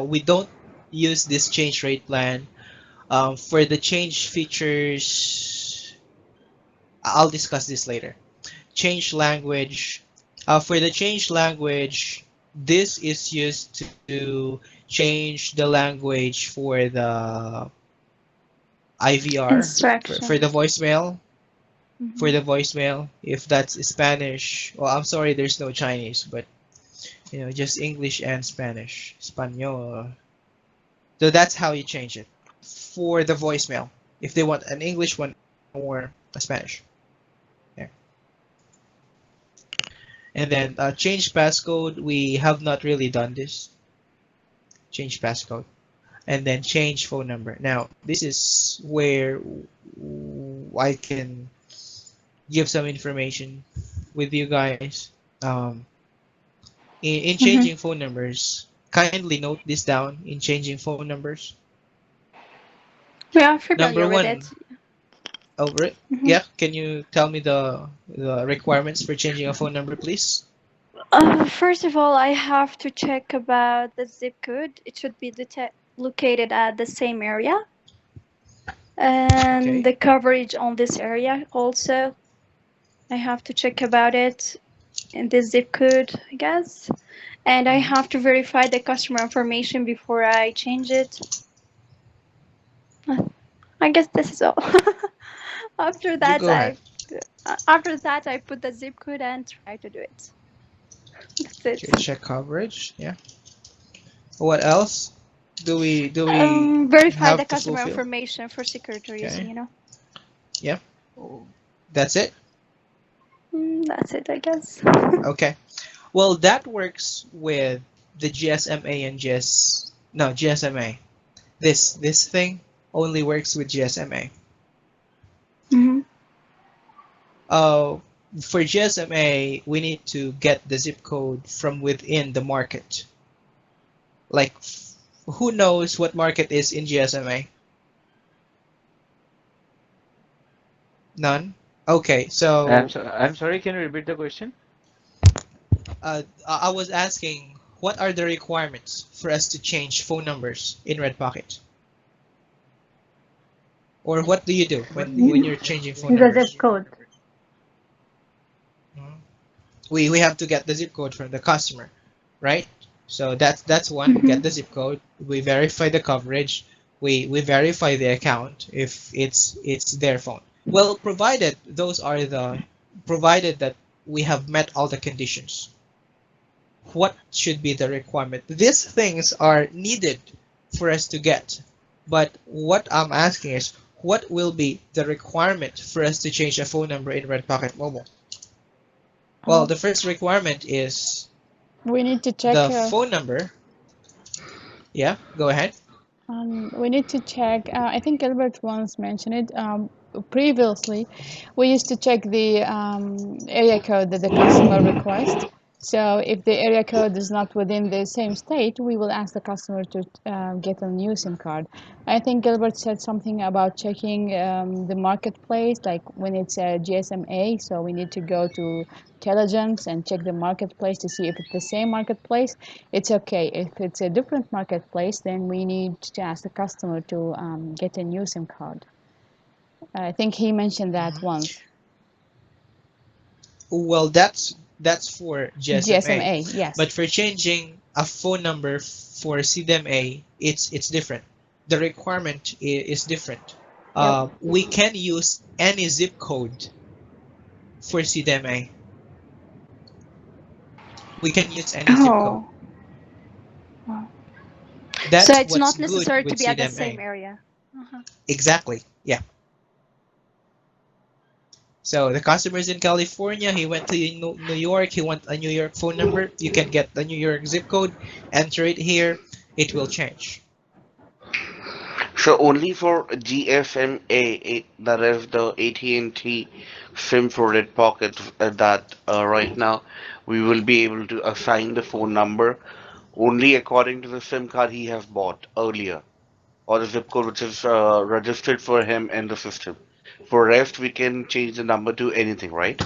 we don't use this change rate plan. For the change features, I'll discuss this later. Change language. For the change language, this is used to change the language for the IVR, for the Instruction. voicemail. For Mhm. the voicemail, if that's Spanish, well, I'm sorry, there's no Chinese, but just English and Spanish, Espanol. So that's how you change it for the voicemail. If they want an English one or a Spanish. Yeah. And then change passcode, we have not really done this. Change passcode. And then change phone number. Now, this is where I can give some information with you guys. Um, in Mhm. changing phone numbers, kindly note this down in changing phone numbers. We are Number familiar with one, it. over it. Mhm. Yeah, can you tell me the requirements for changing a phone number, please? First of all, I have to check about the zip code. It should be located at the same area, and Okay. the coverage on this area also. I have to check about it in the zip code, I guess. And I Mhm. have to verify the customer information before I change it. I guess this is all. after You that, go ahead. I after that I put the zip code and try to do it. That's Okay, it. check coverage. Yeah. What else do we Verify the have to customer fulfill? information for security reason. Okay. Yeah. That's it. That's it, I guess. Okay. Well, that works with the GSMA and GS. No, GSMA. This thing only works with GSMA. hmm Uh, for GSMA, we need to get the zip code from within the market. Like, who knows what market is in GSMA? None? Okay, so I'm sorry, can you repeat the question? I was asking, what are the requirements for us to change phone numbers in Red Pocket? Or what do you do when you're changing phone The numbers? zip code. Mhm. We have to get the zip code from the customer, right? So that's one. Get hmm the zip code. We verify the coverage. We verify the account if it's their phone. Well, provided that we have met all the conditions. What should be the requirement? These things are needed for us to get. But what I'm asking is, what will be the requirement for us to change a phone number in Red Pocket Mobile? Well, Um, the first requirement is we need to check. the phone number. Yeah, go ahead. We need to check. I think Gilbert once mentioned it. Previously, we used to check the area code that the customer requests. So if the area code is not within the same state, we will ask the customer to get a new SIM card. I think Gilbert said something about checking the marketplace, like when it's a GSMA. So we need to go to Intelligence and check the marketplace to see if it's the same marketplace. It's okay. If it's a different marketplace, then we need to ask the customer to get a new SIM card. I think he mentioned that Mhm. once. Well, that's for GSMA, GSMA, yes. but for changing a phone number for CDMA, it's different. The requirement is different. Yep. We can use any zip code for CDMA. We can use any zip code. Oh. Oh. So That's it's what's not good necessary to with be at the same CDMA. area. Uh-huh. Exactly. Yeah. So the customer's in California, he went to New York, he want a New York phone number, you can get the New York zip code, enter it here, it will change. So only for GSMA, that is the AT&T SIM for Red Pocket, that right now we will be able to assign the phone number only according to the SIM card he has bought earlier, or the zip code which is registered for him in the system. For rest, we can change the number to anything, right?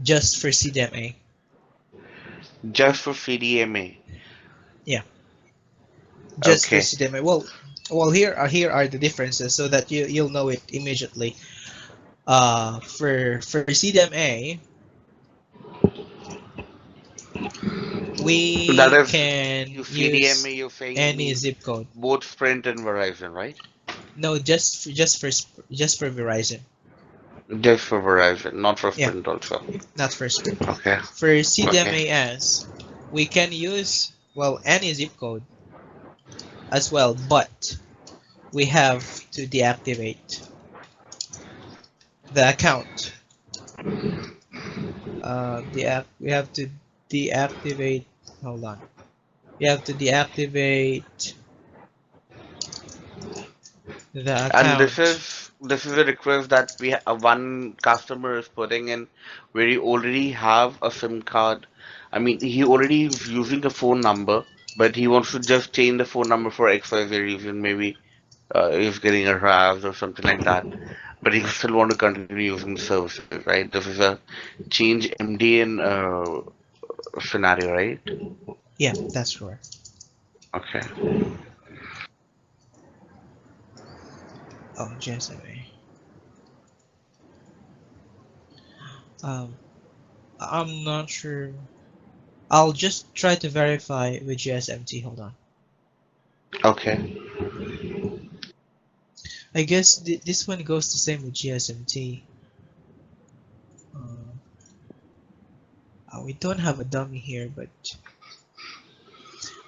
Just for CDMA. Just for CDMA. Yeah. just for Okay. CDMA. Well, here are the differences so that you'll know it immediately. For CDMA, That we is, you can use CDMA, you're saying you any mean zip code. both Sprint and Verizon, right? No, just for Verizon. Just for Verizon, not for Yeah, Sprint also. not for Sprint. Okay. For Okay. CDMAS, we can use any zip code as well, but we have to deactivate the account. We have to deactivate. Hold on. We have to deactivate the And account. this is a request that one customer is putting in where he already have a SIM card. I mean, he already is using a phone number, but he wants to just change the phone number for XYZ reason. Maybe he's getting harassed or something like that. But he still want to continue using the services, right? This is a change MDN scenario, right? Yeah, that's correct. Okay. Oh, GSMA. Um, I'm not sure. I'll just try to verify with GSMT. Hold on. Okay. I guess this one goes the same with GSMT. We don't have a dummy here, but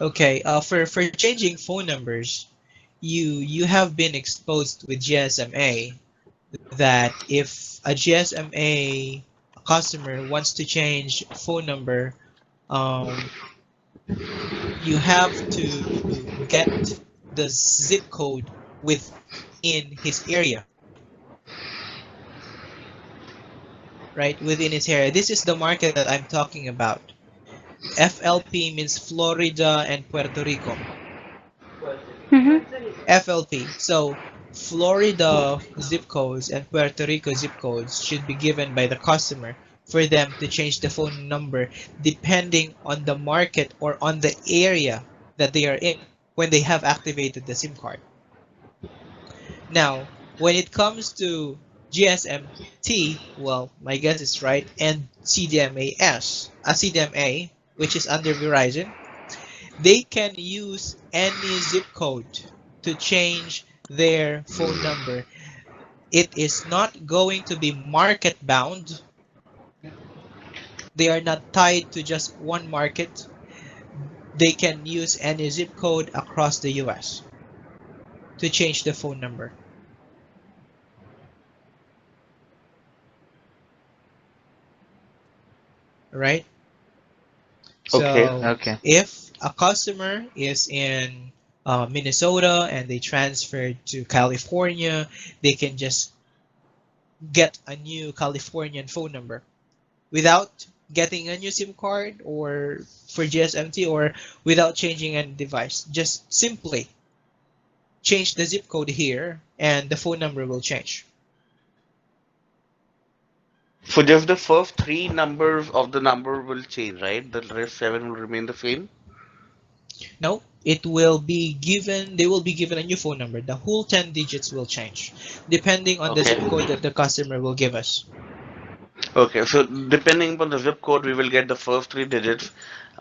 okay. For changing phone numbers, you have been exposed with GSMA that if a GSMA customer wants to change phone number, um, you have to get the zip code within his area, right? Within his area. This is the market that I'm talking about. FLP means Florida and Puerto Rico. Mm-hmm. FLP. So Florida zip codes and Puerto Rico zip codes should be given by the customer for them to change the phone number depending on the market or on the area that they are in when they have activated the SIM card. Now, when it comes to GSMT, well, my guess is right, and CDMA, which is under Verizon, they can use any zip code to change their phone number. It is not going to be market bound. They are not tied to just one market. They can use any zip code across the US to change the phone number. Right? Okay. So Okay. if a customer is in Minnesota and they transferred to California, they can just get a new Californian phone number without getting a new SIM card or for GSMT or without changing any device. Just simply change the zip code here and the phone number will change. So just the first three numbers of the number will change, right? The rest seven will remain the same. No, they will be given a new phone number. The whole 10 digits will change depending on the Okay. zip code that the customer will give us. Okay. So depending upon the zip code, we will get the first three digits,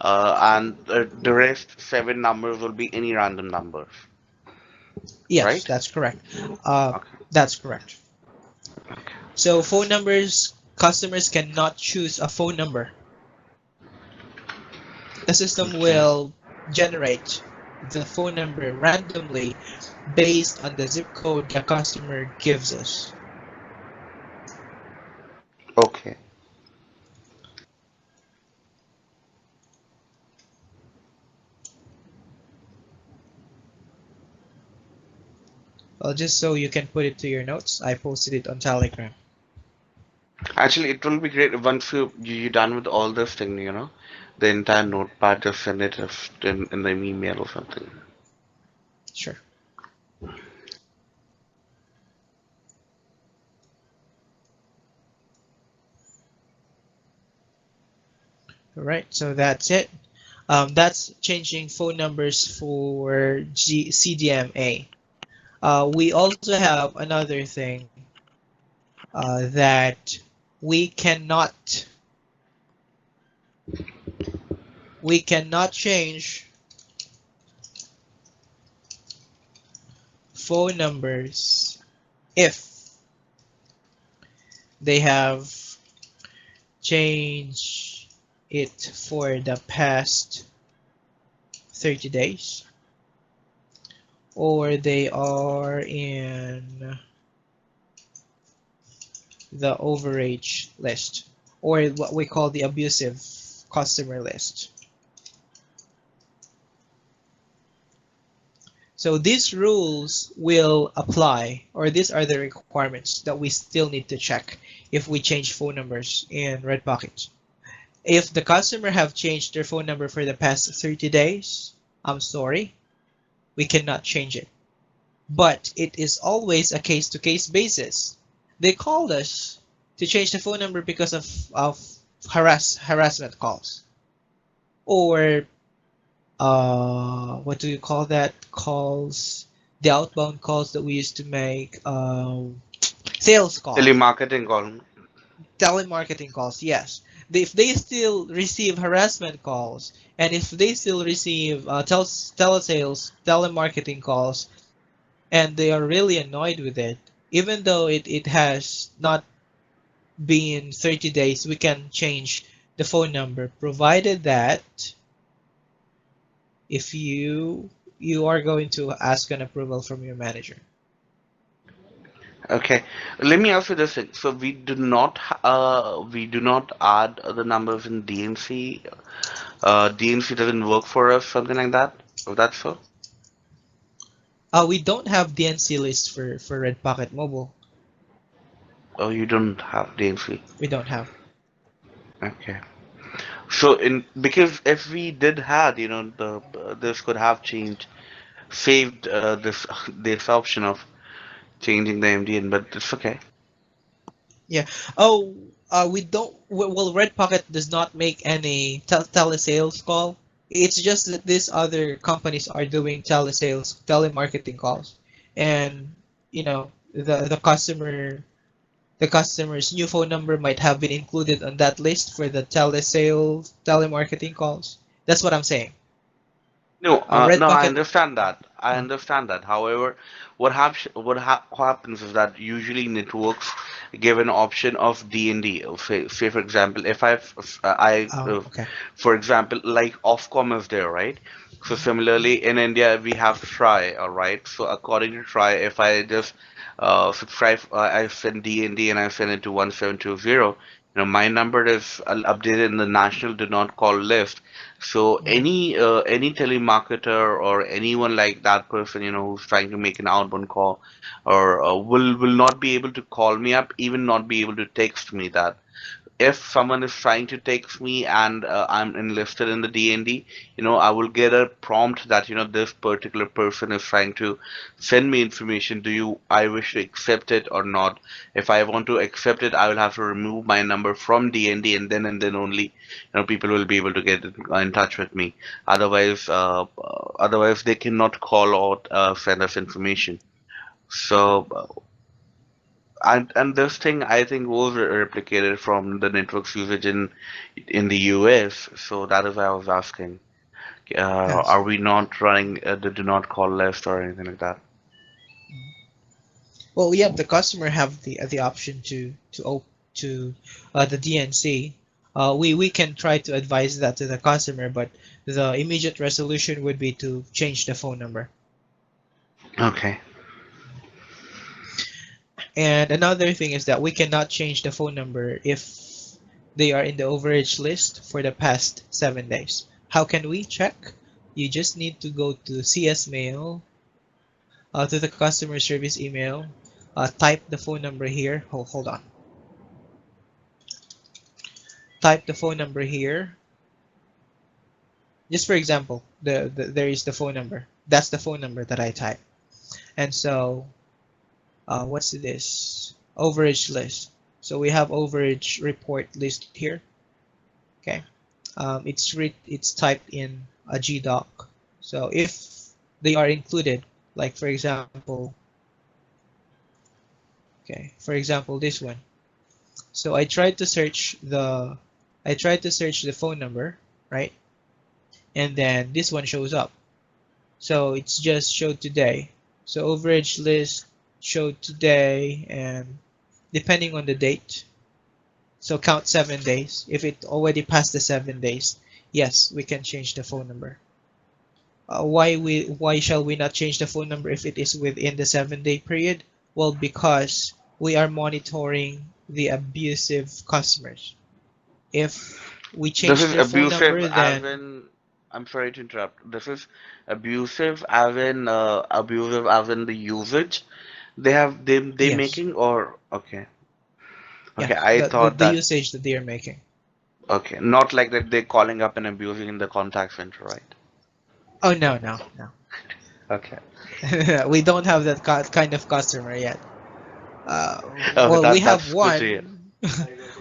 and the rest seven numbers will be any random numbers, Yes, right? that's correct. Uh, Okay. that's correct. Okay. So phone numbers, customers cannot choose a phone number. The system Okay. will generate the phone number randomly based on the zip code the customer gives us. Okay. Well, just so you can put it to your notes, I posted it on Telegram. Actually, it will be great once you're done with all this thing, the entire notepad, just send it in an email or something. Sure. All right, so that's it. That's changing phone numbers for CDMA. We also have another thing that we cannot change phone numbers if they have changed it for the past 30 days, or they are in the overage list, or what we call the abusive customer list. So these rules will apply, or these are the requirements that we still need to check if we change phone numbers in Redpocket. If the customer have changed their phone number for the past 30 days, I'm sorry, we cannot change it. But it is always a case-to-case basis. They called us to change the phone number because of harassment calls, or what do you call that? Calls, the outbound calls that we used to make, sales calls, Telemarketing call. telemarketing calls. Yes, if they still receive harassment calls, and if they still receive telesales, telemarketing calls, and they are really annoyed with it, even though it has not been 30 days, we can change the phone number, provided that if you are going to ask an approval from your manager. Okay, let me ask you this thing. So we do not add the numbers in DNC. DNC doesn't work for us, something like that. If that's so. We don't have DNC list for Red Pocket Mobile. Oh, you don't have DNC. We don't have. Okay. So in because if we did had, this could have changed, saved this option of changing the MDN, but it's okay. Yeah. Oh, we don't. Well, Red Pocket does not make any telesales call. It's just that these other companies are doing telesales, telemarketing calls, and the customer's new phone number might have been included on that list for the telesales, telemarketing calls. That's what I'm saying. No, Red no, I Pocket. understand that. I Mm, understand that. However, what happens is that usually networks give an option of DND. Say for example, if okay. for example, like Ofcom is there, right? So similarly in India we have Try, all right? So according to Try, if I just subscribe, I send DND and I send it to 1720. My number is updated in the national do not call list. So Mhm. any telemarketer or anyone like that person, who's trying to make an outbound call, or will not be able to call me up, even not be able to text me that. If someone is trying to text me and I'm enlisted in the DND, I will get a prompt that, this particular person is trying to send me information. I wish to accept it or not? If I want to accept it, I will have to remove my number from DND, and then only, people will be able to get in touch with me. Otherwise they cannot call or send us information. So and this thing I think was replicated from the network's usage in the US. So that is why I was asking. Yes. Are we not running the do not call list or anything like that? Well, yeah, the customer have the option to the DNC. We can try to advise that to the customer, but the immediate resolution would be to change the phone number. Okay. And another thing is that we cannot change the phone number if they are in the overage list for the past 7 days. How can we check? You just need to go to CS Mail, to the customer service email, type the phone number here. Hold on. Type the phone number here. Just for example, there is the phone number. That's the phone number that I type. And so, what's this? Overage list. So we have overage report list here. Okay. it's typed in a GDoc. So if they are included, like for example, this one. So I tried to search the phone number, right? And then this one shows up. So it's just showed today. So overage list showed today, and depending on the date, so count 7 days. If it already passed the 7 days, yes, we can change the phone number. Why shall we not change the phone number if it is within the 7-day period? Well, because we are monitoring the abusive customers. If we This change is their phone abusive number, as then in, I'm sorry to interrupt. This is abusive as in the usage they yes, making, or okay. yeah, Okay, I thought the that. usage that they are making. Okay, not like that they're calling up and abusing in the contact center, right? Oh no, no, no. Okay. We don't have that kind of customer yet. Uh, Oh, well, we have that's good to hear. one.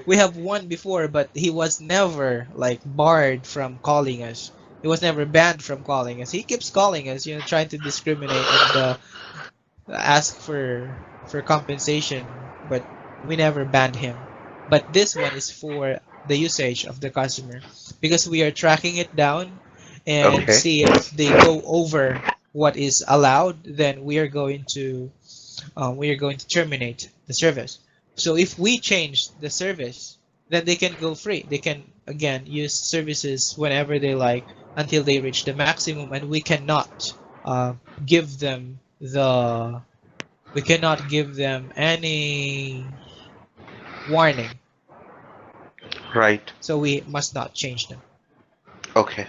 We have one before, but he was never like barred from calling us. He was never banned from calling us. He keeps calling us, trying to discriminate and ask for compensation, but we never banned him. But this one is for the usage of the customer because we are tracking it down and Okay. see if they go over what is allowed, then we are going to terminate the service. So if we change the service, then they can go free. They can again use services whenever they like until they reach the maximum, and uh, give them we cannot give them any warning. Right. So we must not change them. Okay.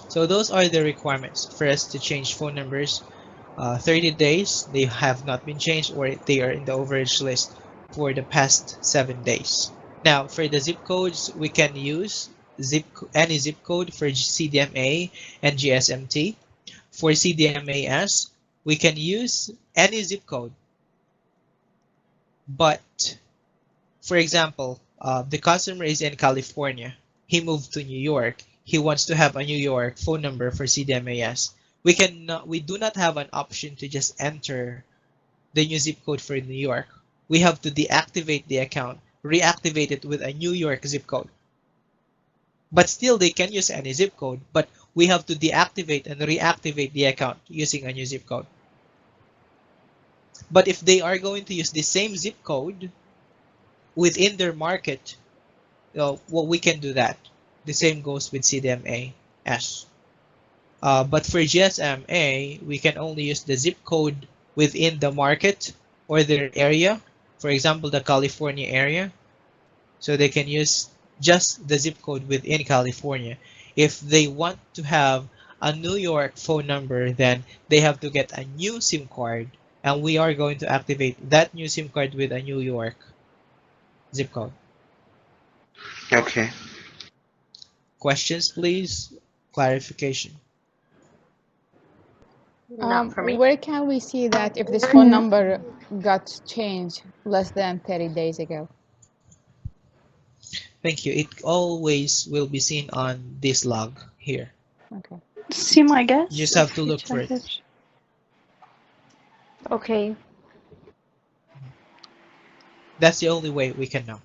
So those are the requirements for us to change phone numbers. 30 days, they have not been changed, or they are in the overage list for the past 7 days. Now, for the zip codes, we can use any zip code for CDMA and GSMT. For CDMAS, we can use any zip code, but for example, the customer is in California. He moved to New York. He wants to have a New York phone number for CDMAS. We do not have an option to just enter the new zip code for New York. We have to deactivate the account, reactivate it with a New York zip code. But still, they can use any zip code, but we have to deactivate and reactivate the account using a new zip code. But if they are going to use the same zip code within their market, well, we can do that. The same goes with CDMA-S. But for GSMA, we can only use the zip code within the market or their area. For example, the California area. So they can use just the zip code within California. If they want to have a New York phone number, then they have to get a new SIM card, and we are going to activate that new SIM card with a New York zip code. Okay. Questions, please? Clarification. Not for me. Where can we see that if this phone number got changed less than 30 days ago? Thank you. It always will be seen on this log here. Okay. See my guess? You just have to look for it. Okay. That's the only way we can know.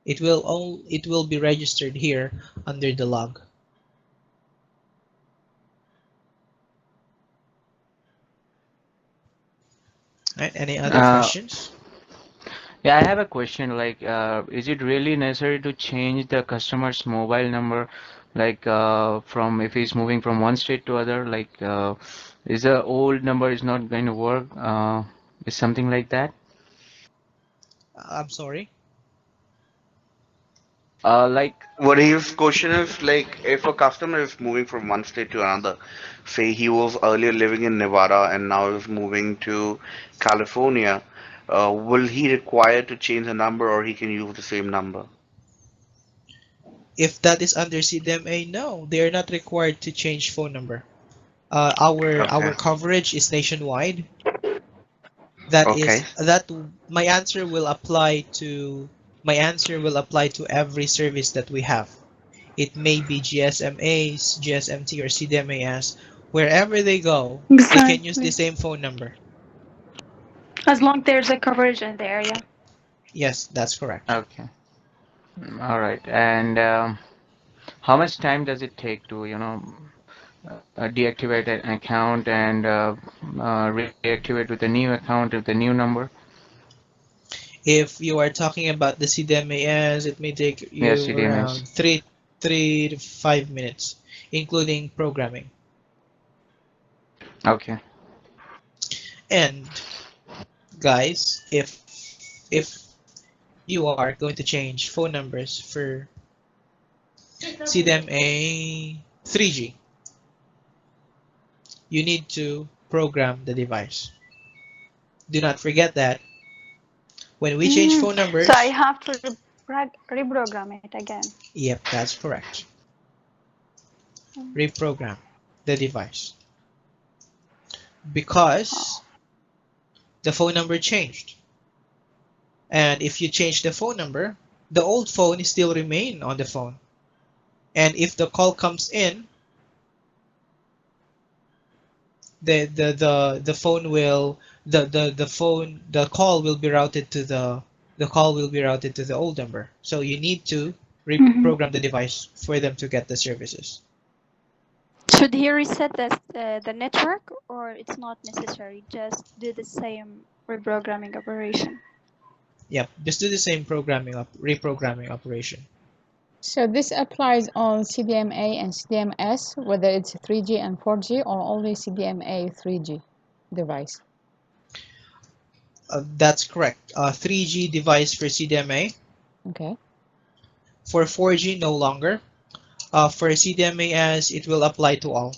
It will be registered here under the log. Right, any other questions? Yeah, I have a question. Like, is it really necessary to change the customer's mobile number, like from if he's moving from one state to other? Like, is the old number is not going to work? Is something like that? I'm sorry. Like, What his question is like, if a customer is moving from one state to another, say he was earlier living in Nevada and now is moving to California, will he require to change the number or he can use the same number? If that is under CDMA, no, they are not required to change phone number. Our Okay. coverage is nationwide. Okay. That my answer will apply to my answer will apply to every service that we have. It may be GSMAs, GSMT, or CDMAs. Wherever they go, they can use the Exactly. same phone number. As long there's a coverage in the area. Yes, that's correct. Okay. All right. And how much time does it take to, deactivate an account and reactivate with a new account with a new number? If you are talking about the CDMAs, it may take Yes, you CDMS. around 3 to 5 minutes, including programming. Okay. And guys, if you are going to change phone numbers for CDMA 3G, you need to program the device. Do not forget that when we change phone So I numbers, have to reprogram it again. yep, that's correct. Reprogram the device because the phone number changed. And if you change the phone number, the old phone is still remain on the phone. And if the call comes in, the phone will the call will be routed to the call will be routed to the old number. So you need to reprogram the device for them to get the services. Should he reset the network, or it's not necessary? Just do the same reprogramming operation. Yep, just do the same reprogramming operation. So this applies on CDMA and CDMS, whether it's 3G and 4G or only CDMA 3G device. That's correct. 3G device for CDMA. Okay. For 4G, no longer. For CDMA, as it will apply to all.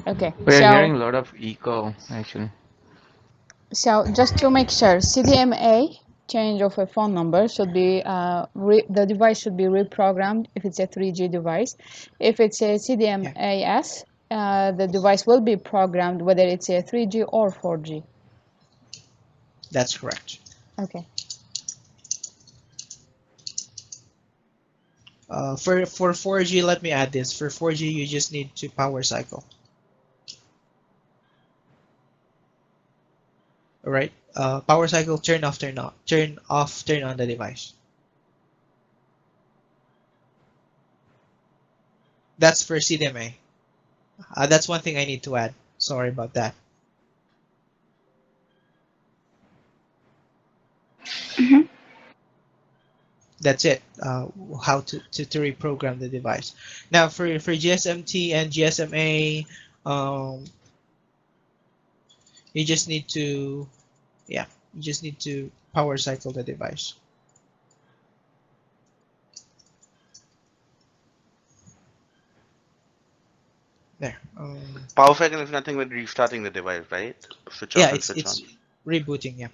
Okay. We're hearing a lot of echo, actually. So just to make sure, CDMA change of a phone number should be the device should be reprogrammed if it's a 3G device. If it's a CDMAS, the device will be programmed whether it's a 3G or 4G. That's correct. Okay. For 4G, let me add this. For 4G, you just need to power cycle. All right. Power cycle, turn off, turn on, turn off, turn on the device. That's for CDMA. That's one thing I need to add. Sorry about that. That's it. How to reprogram the device. Now for GSMT and GSMA, you just need to, yeah, you just need to power cycle the device. There. Power cycle is nothing but restarting the device, right? Switch Yeah, off and it's switch on. rebooting. Yeah.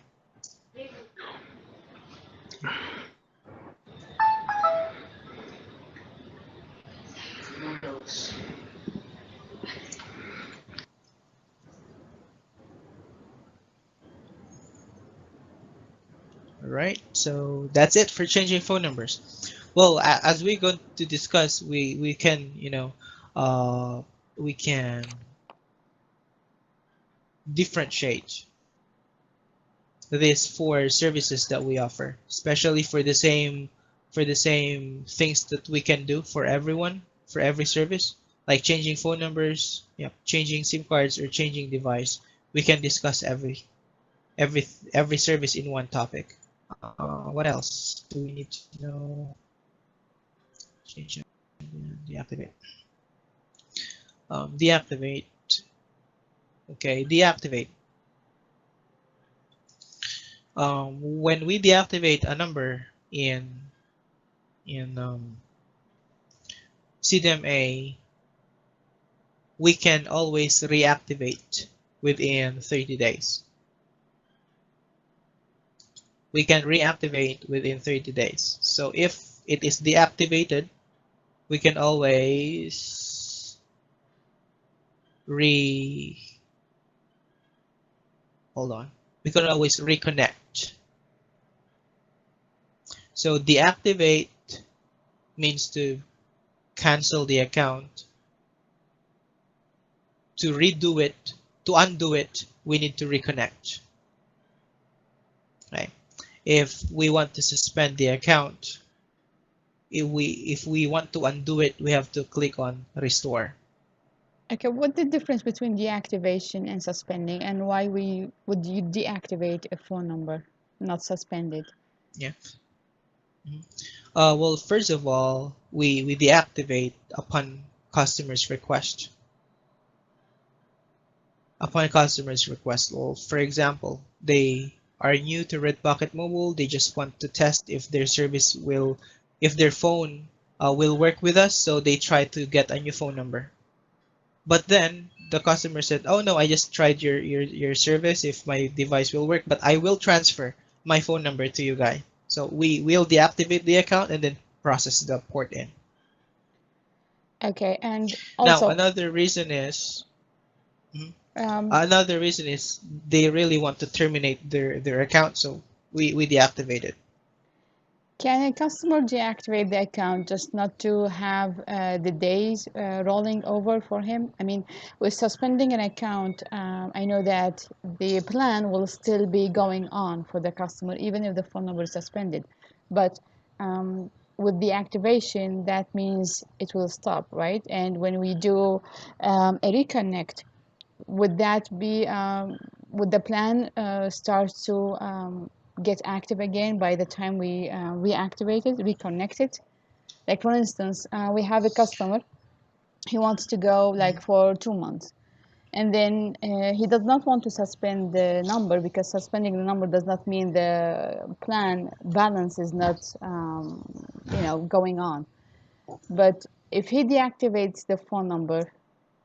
All right. So that's it for changing phone numbers. Well, as we're going to discuss, we can we can differentiate these four services that we offer, especially for the same things that we can do for everyone, for every service, like changing phone numbers, yeah, changing SIM cards or changing device. We can discuss every service in one topic. What else do we need to know? Change, deactivate. Deactivate. Okay, deactivate. When we deactivate a number in CDMA, we can always reactivate within 30 days. We can reactivate within 30 days. So if it is deactivated, we can always hold on. We can always reconnect. So deactivate means to cancel the account. To redo it, to undo it, we need to reconnect. Right? If we want to suspend the account, if we want to undo it, we have to click on restore. Okay, what's the difference between deactivation and suspending, and why would you deactivate a phone number, not suspend it? Yeah. Well, first of all, we deactivate upon customer's request. Upon customer's request, well, for example, they are new to Red Pocket Mobile. They just want to test if their service will, if their phone will work with us. So they try to get a new phone number. But then the customer said, "Oh no, I just tried your service. If my device will work, but I will transfer my phone number to you guys." So we will deactivate the account and then process the port in. Okay, and Now also, another reason is Mhm. um, another reason is they really want to terminate their account, so we deactivate it. can a customer deactivate the account just not to have the days rolling over for him? I mean, with suspending an account, I know that the plan will still be going on for the customer, even if the phone number is suspended. But with the activation, that means it will stop, right? And when we do a reconnect, would that be would the plan start to get active again by the time we reactivate it, reconnect it? Like for instance, we have a customer, he wants to go like Mhm. for 2 months, and then he does not want to suspend the number, because suspending the number does not mean the plan balance is not going on. But if he deactivates the phone number,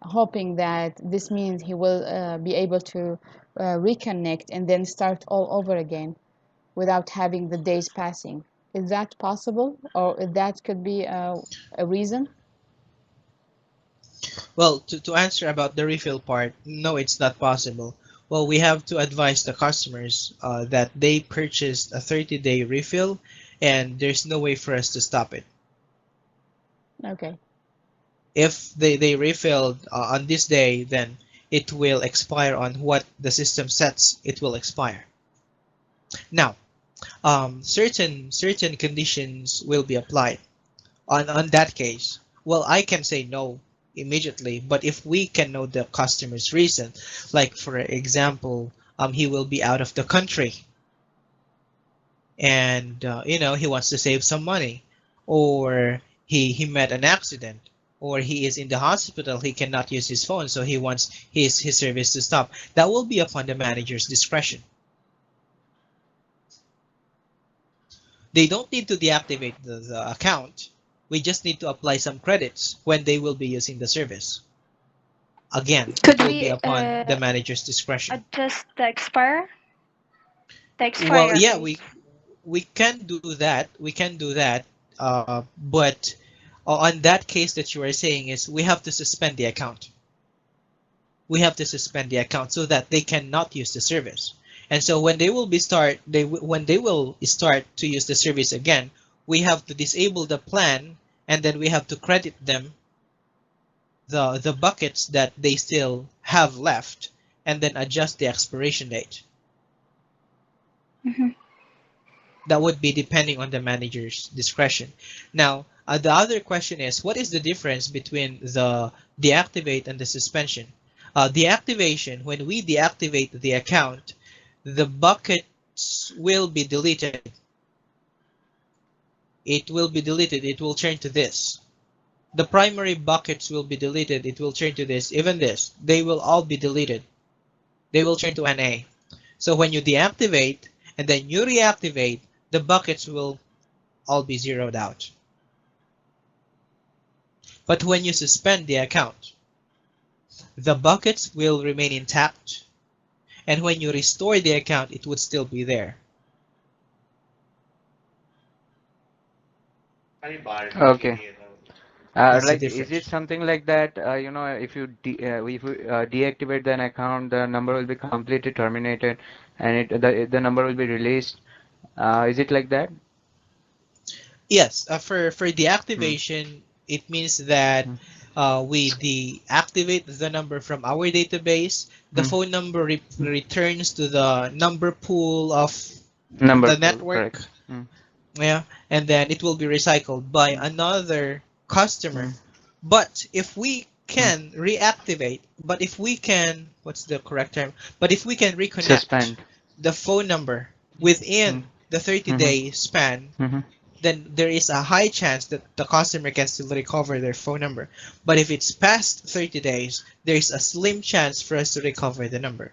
hoping that this means he will be able to reconnect and then start all over again without having the days passing. Is that possible, or that could be a reason? Well, to answer about the refill part, no, it's not possible. Well, we have to advise the customers that they purchased a 30-day refill, and there's no way for us to stop it. Okay. If they refilled on this day, then it will expire on what the system sets it will expire. Now, certain conditions will be applied. On that case, well, I can say no immediately, but if we can know the customer's reason, like for example, he will be out of the country and he wants to save some money, or he met an accident, or he is in the hospital, he cannot use his phone, so he wants his service to stop. That will be upon the manager's discretion. They don't need to deactivate the account. We just need to apply some credits when they will be using the service. Again, it Could will be we upon the manager's discretion. adjust the expire? The Well, expiry yeah, date. we can do that. We can do that. But on that case that you are saying is we have to suspend the account. We have to suspend the account so that they cannot use the service. And so when they will be start they when they will start to use the service again, we have to disable the plan, and then we have to credit them the buckets that they still have left, and then adjust the expiration date. Hmm. That would be depending on the manager's discretion. Now, the other question is, what is the difference between the deactivate and the suspension? Deactivation, when we deactivate the account, the buckets will be deleted. It will be deleted. It will turn to this. The primary buckets will be deleted. It will turn to this. Even this, they will all be deleted. They will turn to NA. So when you deactivate and then you reactivate, the buckets will all be zeroed out. But when you suspend the account, the buckets will remain intact, and when you restore the account, it would still be there. Okay. That's the Like, is it difference. something like that? If you deactivate an account, the number will be completely terminated, and the number will be released. Is it like that? Yes, for Mm, deactivation, it means that mm, we deactivate the number from our database. The mm. phone number returns to the number pool of Number the pool, network, correct. Mm, yeah, and then it will be recycled by mm, another customer. mm, But if we mm. can reactivate, but if we can, what's the correct term? But if we can reconnect Suspend. the phone number Mm, within the 30 mhm, day span, mhm. then there is a high chance that the customer can still recover their phone number. But if it's past 30 days, there is a slim chance for us to recover the number,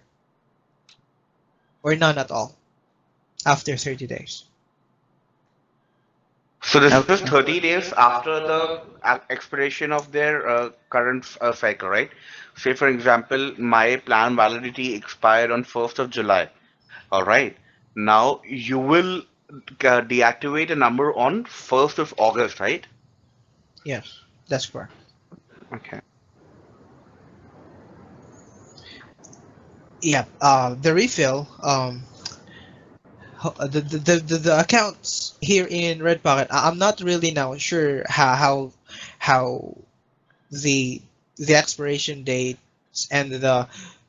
or none at all after 30 days. So this is Okay. 30 days after the expiration of their current cycle, right? Say for example, my plan validity expired on 1st of July. All right. Now you will deactivate a number on 1st of August, right? Yes, that's correct. Okay. Yeah, the refill, the accounts here in Red Pocket, I'm not really now sure how the the expiration dates and the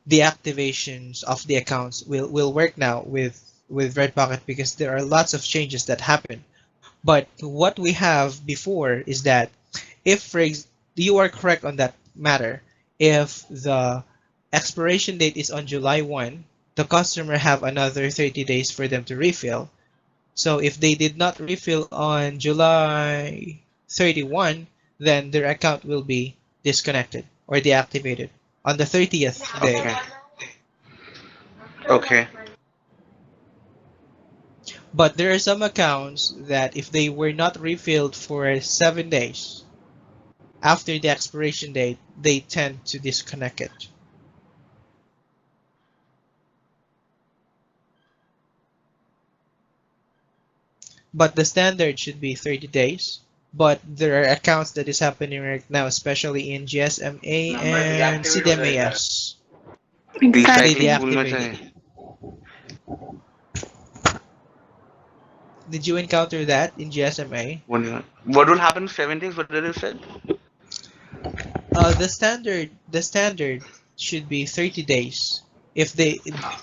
deactivations of the accounts will work now with Red Pocket, because there are lots of changes that happen. But what we have before is that if you are correct on that matter, if the expiration date is on July 1, the customer have another 30 days for them to refill. So if they did not refill on July 31, then their account will be disconnected or deactivated on the 30th day. Okay. Okay. But there are some accounts that if they were not refilled for 7 days after the expiration date, they tend to disconnect it. But the standard should be 30 days. But there are accounts that is happening right now, especially in GSMA and CDMAS. They Recycling Exactly. pool में deactivate it. चाहिए. Did you encounter that in GSMA? What will happen in 7 days? What did you say? The standard should be 30 days. If they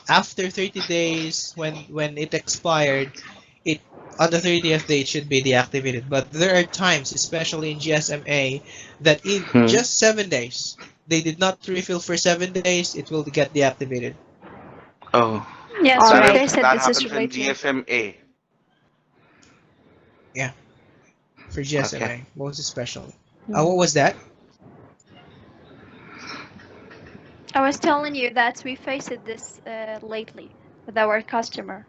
after 30 days when it expired, it on the 30th day it should be deactivated. But there are times, especially in GSMA, that in Hmm. just 7 days they did not refill for 7 days, it will get deactivated. Oh, Yes, All we that is right. faced that this issue happens in lately. GSMA. Yeah, for Okay. GSMA most especially. What Mm. was that? I was telling you that we faced this lately with our customer.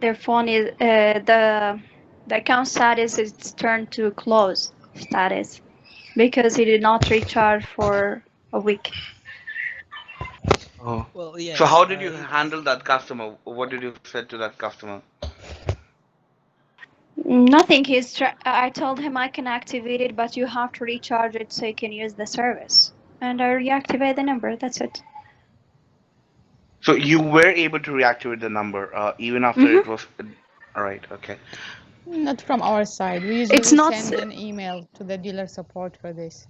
Their phone is the account status is turned to close status because he did not recharge for a week. Oh. Well, So yes. how did you handle that customer? What did you say to that customer? Nothing. I told him I can activate it, but you have to recharge it so you can use the service. And I reactivate the number. That's it. So you were able to reactivate the number even after Hmm it was. All right. Okay. Not from our side. We It's usually not send an email to the dealer support for this.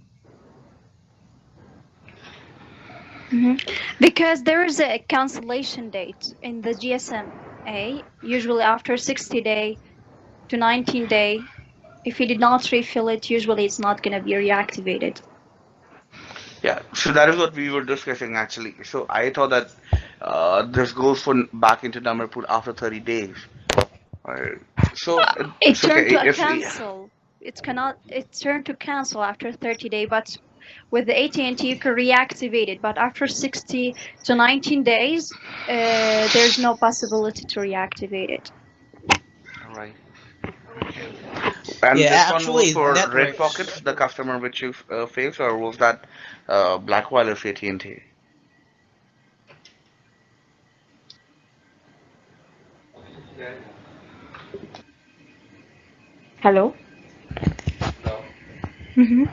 mhm. Because there is a cancellation date in the GSMA, usually after 60 day to 19 day. If you did not refill it, usually it's not going to be reactivated. Yeah. So that is what we were discussing actually. So I thought that this goes for back into number pool after 30 days. Alright. So It it's turned okay. to a If cancel. It turned to cancel after 30 day, but with the AT&T you can reactivate it. But after 60 to 19 days, there's no possibility to reactivate it. all right. And Yeah, this one was actually, for Red networks. Pockets, the customer which you faced, or was that Black Wireless AT&T? Hello? Hmm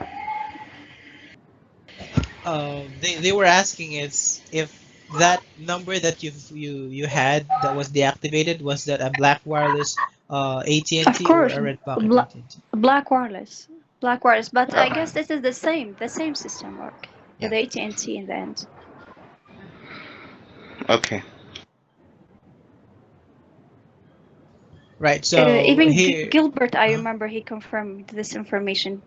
They were asking is if that number that you had that was deactivated, was that a Black Wireless Of AT&T or course, a Red Pocket Bla AT&T? Black Wireless. Black Wireless, but I guess this is the same system work Yeah. with AT&T in the end. Okay. Right. So Even here, Gilbert, I uh, remember he confirmed this information.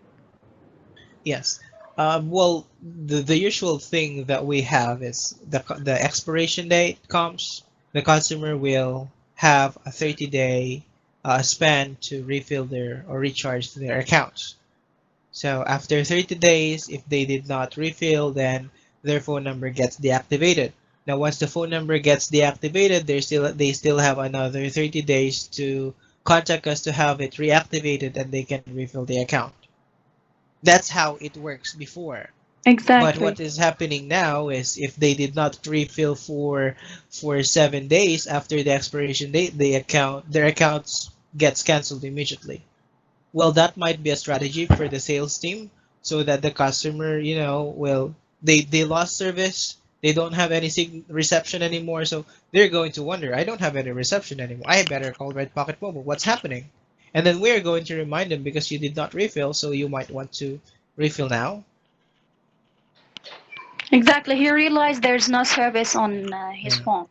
yes. Well, the usual thing that we have is the expiration date comes. The customer will have a 30-day span to refill their or recharge their accounts. So after 30 days, if they did not refill, then their phone number gets deactivated. Now, once the phone number gets deactivated, they still have another 30 days to contact us to have it reactivated, and they can refill the account. That's how it works before. But Exactly. what is happening now is if they did not refill for 7 days after the expiration date, their accounts gets canceled immediately. Well, that might be a strategy for the sales team so that the customer, will they lost service, they don't have any reception anymore, so they're going to wonder, I don't have any reception anymore. I better call Red Pocket Mobile. What's happening? And then we're going to remind them because you did not refill, so you might want to refill now. Exactly. He realized there's no service on his Yeah. phone.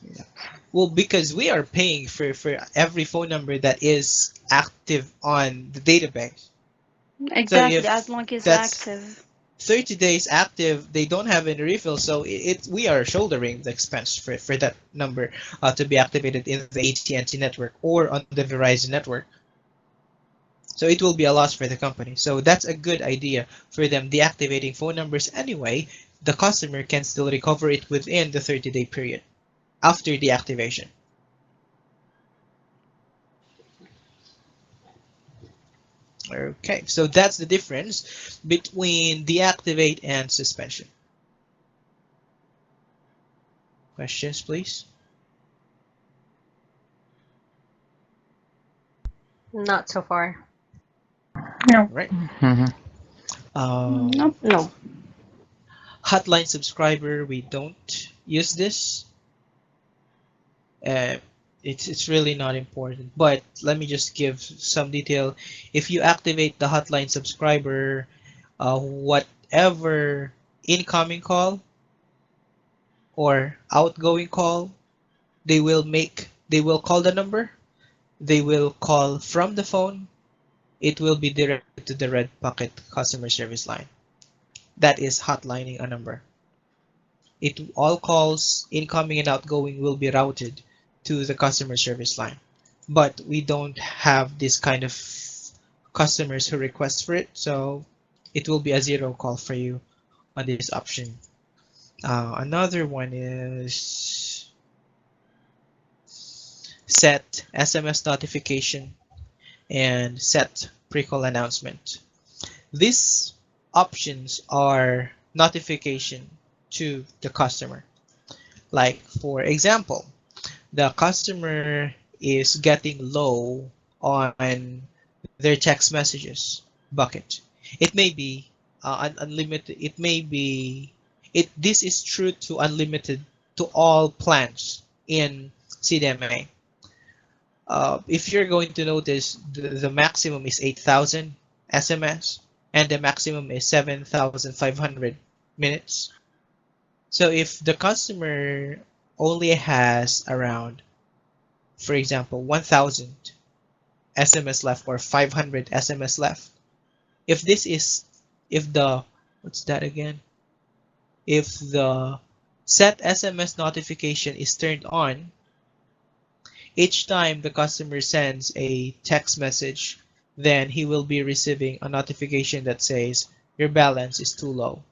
Yeah. Well, because we are paying for every phone number that is active on the database. So Exactly, as if long as that's active. 30 days active, they don't have any refill, so we are shouldering the expense for that number to be activated in the AT&T network or on the Verizon network. So it will be a loss for the company. So that's a good idea for them deactivating phone numbers anyway. The customer can still recover it within the 30-day period after deactivation. Okay, so that's the difference between deactivate and suspension. Questions, please? Not so far. No. Right. Mm-hmm. Nope. No. Hotline subscriber, we don't use this. Uh, it's really not important, but let me just give some detail. If you activate the hotline subscriber, whatever incoming call or outgoing call they will call the number, they will call from the phone, it will be directed to the Red Pocket customer service line. That is hotlining a number. All calls, incoming and outgoing, will be routed to the customer service line. But we don't have this kind of customers who request for it, so it will be a zero call for you on this option. Another one is set SMS notification and set pre-call announcement. These options are notification to the customer. Like, for example, the customer is getting low on their text messages bucket. It may be unlimited. It may be it. This is true to unlimited to all plans in CDMA. If you're going to notice, the maximum is 8,000 SMS and the maximum is 7,500 minutes. So if the customer only has around, for example, 1,000 SMS left or 500 SMS left, if this is, if the, what's that again? If the set SMS notification is turned on, each time the customer sends a text message, then he will be receiving a notification that says your balance is too low.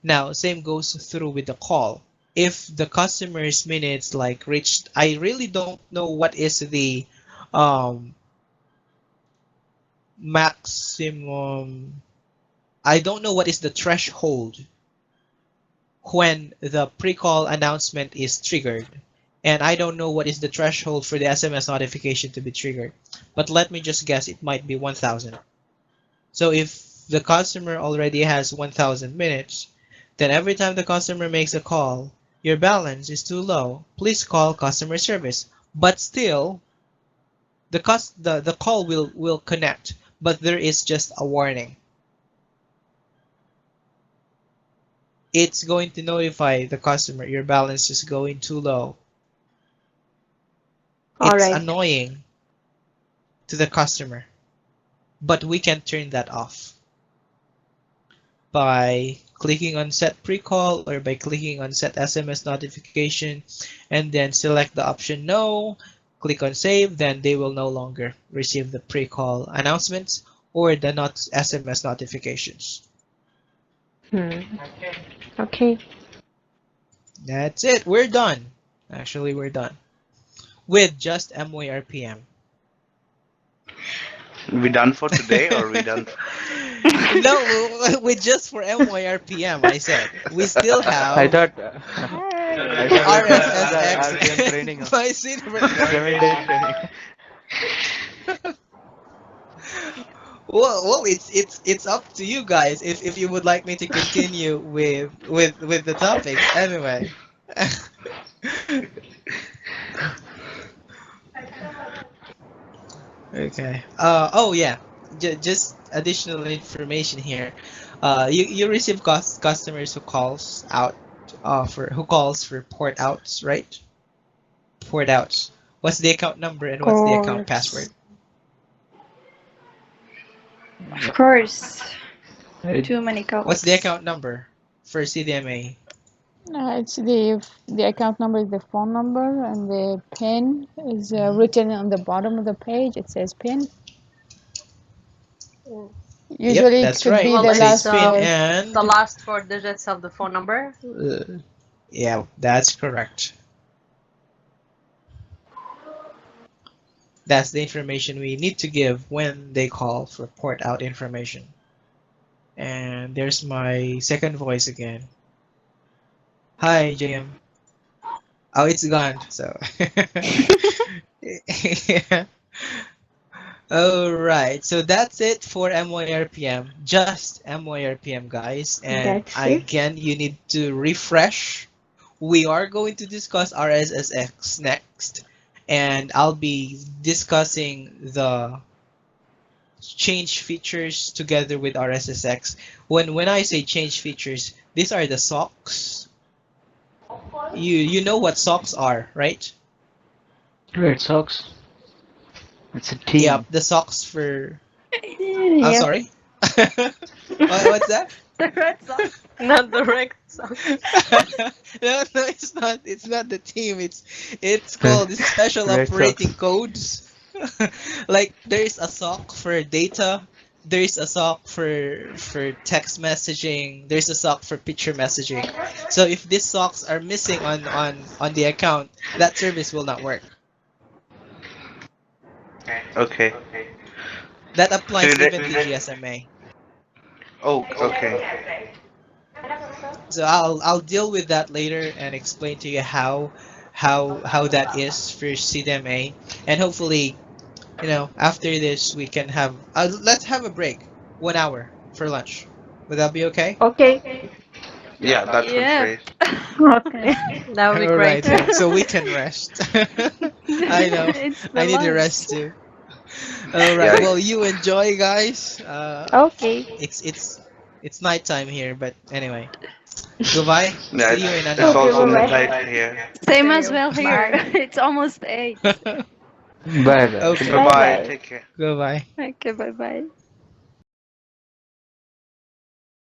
Now, same goes through with the call. If the customer's minutes like reached, I really don't know what is the maximum, I don't know what is the threshold when the pre-call announcement is triggered. And I don't know what is the threshold for the SMS notification to be triggered. But let me just guess, it might be 1,000. So if the customer already has 1,000 minutes, then every time the customer makes a call, your balance is too low. Please call customer service. But still, the call will connect, but there is just a warning. It's going to notify the customer your balance is going too low. All It's right. annoying to the customer, but we can turn that off by clicking on set pre-call or by clicking on set SMS notification and then select the option no, click on save, then they will no longer receive the pre-call announcements or the not SMS notifications. Okay. That's it. We're done. Actually, we're done with just MWay RPM. We done for today, or we done? No, with just for MWay RPM, I said. We still I have thought I thought we finished the RPM training. RSSX. My senior- 7 days training. Well, it's up to you guys if you would like me to continue with the topics. Anyway. Okay. Oh yeah. Just additional information here. You receive customers who calls out who calls for port outs, right? Port outs. What's the account number and what's the account password? Of course. It- Too many calls. What's the account number for CDMA? It's the account number is the phone number, and the PIN is written on the bottom of the page. It says PIN. Usually, it that's could right. be Well, the it's, last PIN four. and The last 4 digits of the phone number. yeah, that's correct. That's the information we need to give when they call for port out information. And there's my second voice again. Hi, JM. Oh, it's gone. So. Yeah. All right. So that's it for MYRPM. Just MYRPM, guys. And That's it. again, you need to refresh. We are going to discuss RSSX next, and I'll be discussing the change features together with RSSX. When I say change features, these are the socks. You know what socks are, right? Red Sox. It's a team. Yep, the socks for. Yeah. Sorry. What's that? The Red Sox. Not the right song. No, it's not. It's not the team. It's called special Red operating Sox. codes. Like there's a sock for data. There's a sock for text messaging. There's a sock for picture messaging. So if these socks are missing on the account, that service will not work. Okay. That applies So even to GSMA. Oh, okay. So I'll deal with that later and explain to you how that is for CDMA, and hopefully, after this we can have let's have a break, 1 hour for lunch. Would that be okay? Okay. Yeah, that sounds Yeah. great. Okay. That would be All great. right, so we can rest. I know. It's the I need to lunch. rest too. All right. Yeah. Well, you enjoy, guys. Okay. It's nighttime here, but anyway. Goodbye. Yeah, See you in an it's hour. also bye. midnight here. Same as well Bye. here. It's almost 8. Bye bye. Okay. Bye bye. Take care. Goodbye. Okay, bye bye.